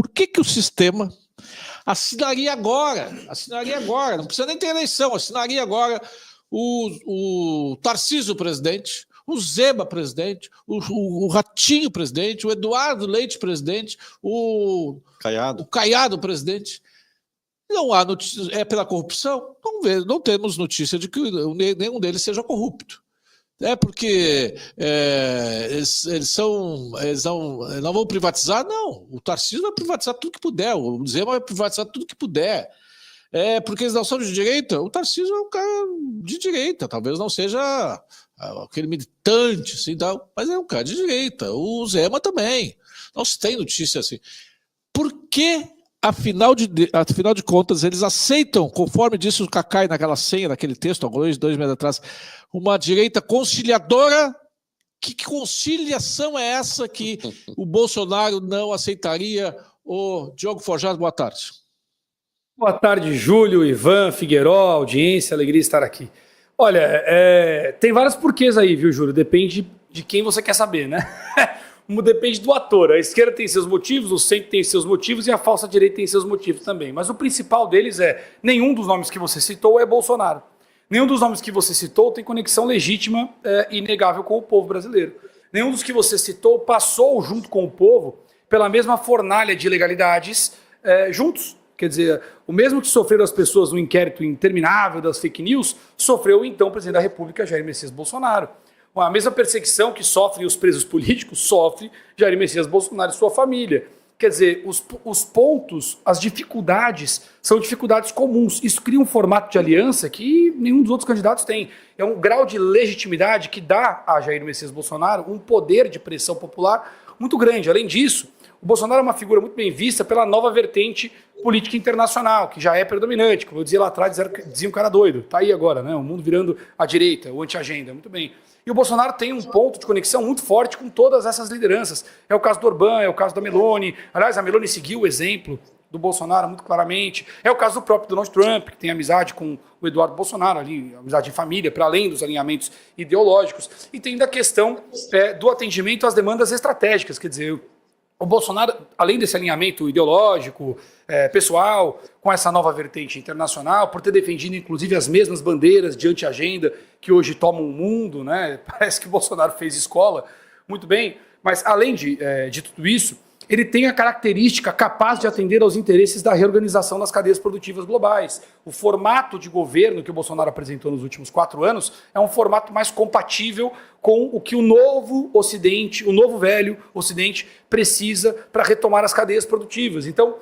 Por que o sistema assinaria agora, não precisa nem ter eleição, assinaria agora o Tarcísio presidente, o Zema presidente, o Ratinho presidente, o Eduardo Leite presidente, o Caiado presidente? Não há notícia, é pela corrupção? Não temos notícia de que nenhum deles seja corrupto. É porque eles não vão privatizar? Não. O Tarcísio vai privatizar tudo que puder, o Zema vai privatizar tudo que puder. É porque eles não são de direita? O Tarcísio é um cara de direita, talvez não seja aquele militante, assim, mas é um cara de direita. O Zema também. Não se tem notícia assim. Por que, afinal de contas, eles aceitam, conforme disse o Cacai naquela senha, naquele texto, há 2 meses atrás, uma direita conciliadora? Que conciliação é essa que o Bolsonaro não aceitaria? O Diogo Forjado, boa tarde. Boa tarde, Júlio, Ivan, Figueiró, audiência, alegria de estar aqui. Olha, tem vários porquês aí, viu, Júlio? Depende de quem você quer saber, né? Depende do ator. A esquerda tem seus motivos, o centro tem seus motivos e a falsa direita tem seus motivos também. Mas o principal deles nenhum dos nomes que você citou é Bolsonaro. Nenhum dos nomes que você citou tem conexão legítima e inegável com o povo brasileiro. Nenhum dos que você citou passou junto com o povo pela mesma fornalha de ilegalidades juntos. Quer dizer, o mesmo que sofreram as pessoas no inquérito interminável das fake news, sofreu então o presidente da República, Jair Messias Bolsonaro. A mesma perseguição que sofrem os presos políticos, sofre Jair Messias Bolsonaro e sua família. Quer dizer, os pontos, as dificuldades, são dificuldades comuns. Isso cria um formato de aliança que nenhum dos outros candidatos tem. É um grau de legitimidade que dá a Jair Messias Bolsonaro um poder de pressão popular muito grande. Além disso, o Bolsonaro é uma figura muito bem vista pela nova vertente política internacional, que já é predominante. Como eu dizia lá atrás, dizia um cara doido. Está aí agora, né? O mundo virando a direita, o anti-agenda. Muito bem. E o Bolsonaro tem um ponto de conexão muito forte com todas essas lideranças. É o caso do Orbán, é o caso da Meloni. Aliás, a Meloni seguiu o exemplo do Bolsonaro muito claramente. É o caso do próprio Donald Trump, que tem amizade com o Eduardo Bolsonaro, ali, amizade de família, para além dos alinhamentos ideológicos. E tem ainda a questão do atendimento às demandas estratégicas. Quer dizer, o Bolsonaro, além desse alinhamento ideológico, pessoal, com essa nova vertente internacional, por ter defendido, inclusive, as mesmas bandeiras de anti-agenda que hoje tomam o mundo, né? Parece que o Bolsonaro fez escola, muito bem, mas além de tudo isso, ele tem a característica capaz de atender aos interesses da reorganização das cadeias produtivas globais. O formato de governo que o Bolsonaro apresentou nos últimos 4 anos é um formato mais compatível com o que o novo Ocidente, o novo velho Ocidente precisa para retomar as cadeias produtivas. Então,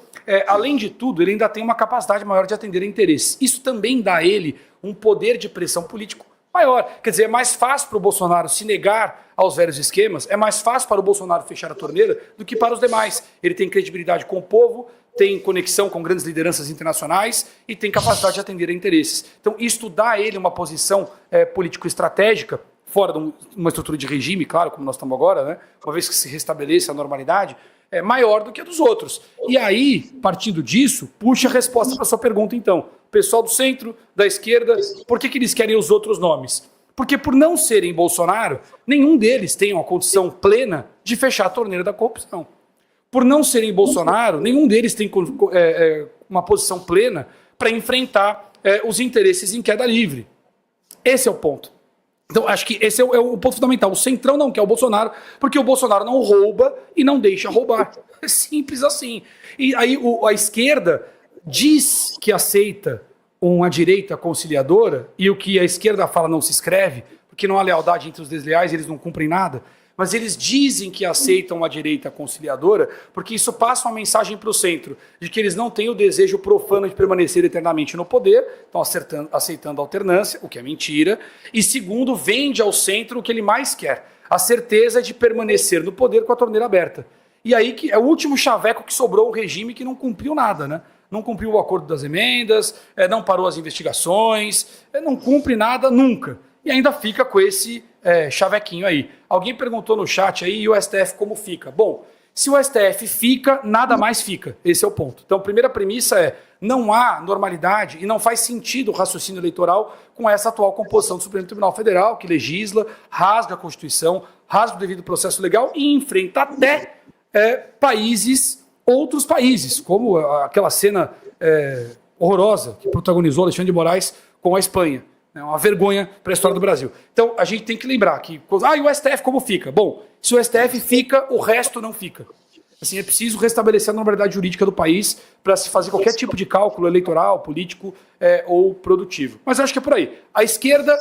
além de tudo, ele ainda tem uma capacidade maior de atender a interesses. Isso também dá a ele um poder de pressão político maior. Quer dizer, é mais fácil para o Bolsonaro se negar aos velhos esquemas, é mais fácil para o Bolsonaro fechar a torneira do que para os demais. Ele tem credibilidade com o povo, tem conexão com grandes lideranças internacionais e tem capacidade de atender a interesses. Então, isso dá a ele uma posição político-estratégica, fora de uma estrutura de regime, claro, como nós estamos agora, né? Uma vez que se restabeleça a normalidade, é maior do que a dos outros. E aí, partindo disso, puxa a resposta para a sua pergunta, então. O pessoal do centro, da esquerda, por que eles querem os outros nomes? Porque por não serem Bolsonaro, nenhum deles tem uma condição plena de fechar a torneira da corrupção. Por não serem Bolsonaro, nenhum deles tem uma posição plena para enfrentar os interesses em queda livre. Esse é o ponto. Então, acho que esse é o ponto fundamental. O centrão não quer o Bolsonaro, porque o Bolsonaro não rouba e não deixa roubar. É simples assim. E aí a esquerda diz que aceita uma direita conciliadora, e o que a esquerda fala não se escreve, porque não há lealdade entre os desleais, eles não cumprem nada, mas eles dizem que aceitam uma direita conciliadora, porque isso passa uma mensagem para o centro, de que eles não têm o desejo profano de permanecer eternamente no poder, estão aceitando a alternância, o que é mentira, e segundo, vende ao centro o que ele mais quer, a certeza de permanecer no poder com a torneira aberta. E aí que é o último chaveco que sobrou ao regime que não cumpriu nada, né? Não cumpriu o acordo das emendas, não parou as investigações, não cumpre nada nunca. E ainda fica com esse chavequinho aí. Alguém perguntou no chat aí, e o STF como fica? Bom, se o STF fica, nada mais fica. Esse é o ponto. Então, a primeira premissa é, não há normalidade e não faz sentido o raciocínio eleitoral com essa atual composição do Supremo Tribunal Federal, que legisla, rasga a Constituição, rasga o devido processo legal e enfrenta até países outros países, como aquela cena horrorosa que protagonizou Alexandre de Moraes com a Espanha. É uma vergonha para a história do Brasil. Então, a gente tem que lembrar que... e o STF como fica? Bom, se o STF fica, o resto não fica. Assim, é preciso restabelecer a normalidade jurídica do país para se fazer qualquer tipo de cálculo eleitoral, político ou produtivo. Mas eu acho que é por aí. A esquerda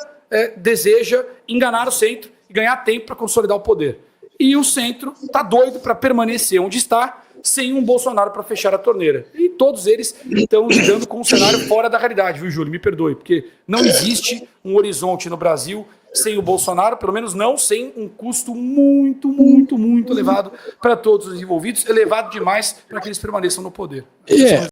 deseja enganar o centro e ganhar tempo para consolidar o poder. E o centro está doido para permanecer onde está, sem um Bolsonaro para fechar a torneira. E todos eles estão lidando com um cenário fora da realidade, viu, Júlio? Me perdoe, porque não existe um horizonte no Brasil sem o Bolsonaro, pelo menos não sem um custo muito, muito, muito elevado para todos os envolvidos, elevado demais para que eles permaneçam no poder.